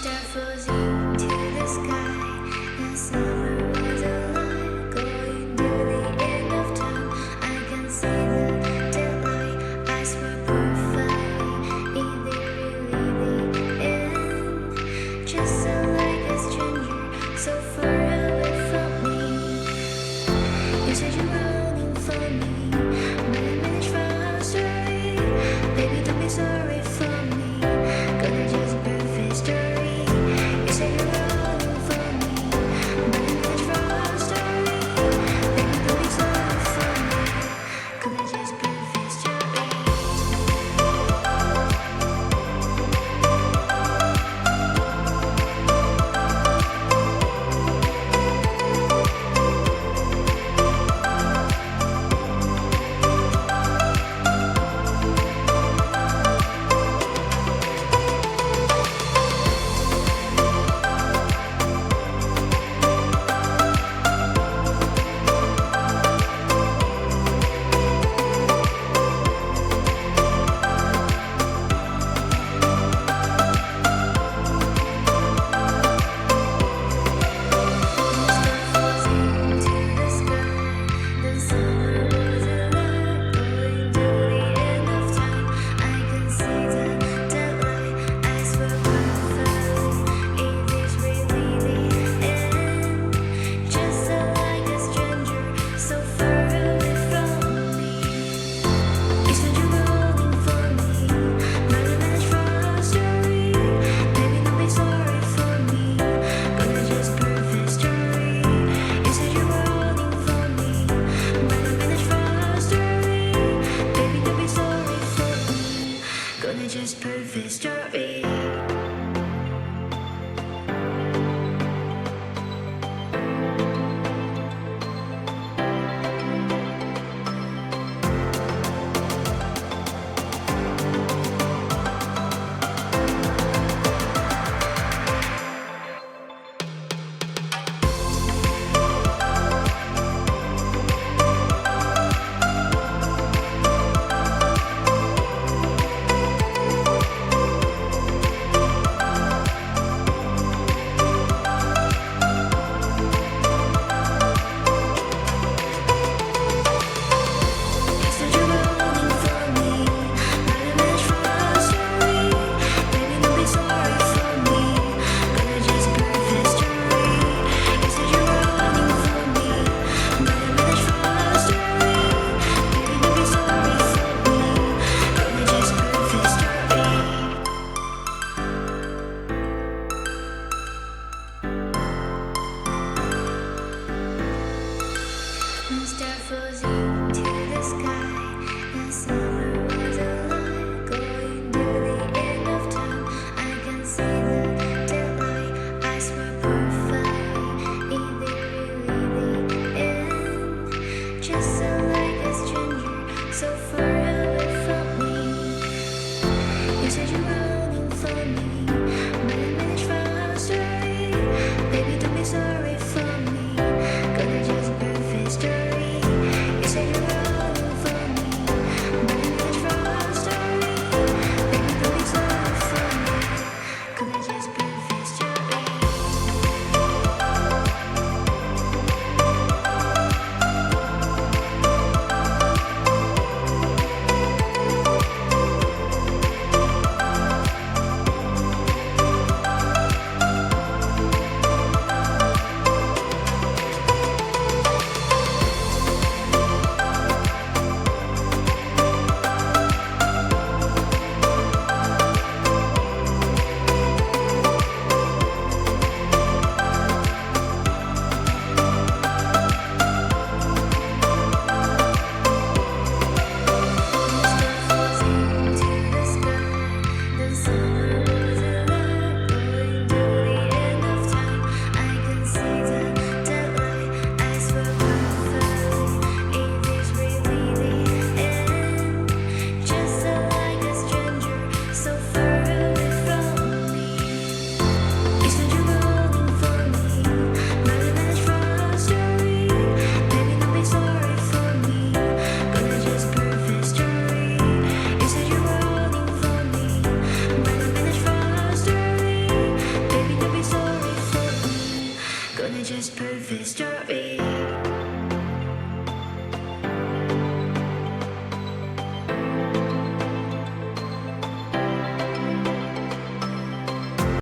star falls into the sky. The summer was alive, going to the end of time. I can see the daylight. Eyes were perfectly in the really the end. Just like a stranger, so far away from me. You said you're running for me, but I managed from our story. Baby, don't be sorry for me. Gonna just perfect story. You said you're running for me, but I managed from our story. Baby, don't be sorry for me. Gonna just perfect story. Just perfect story.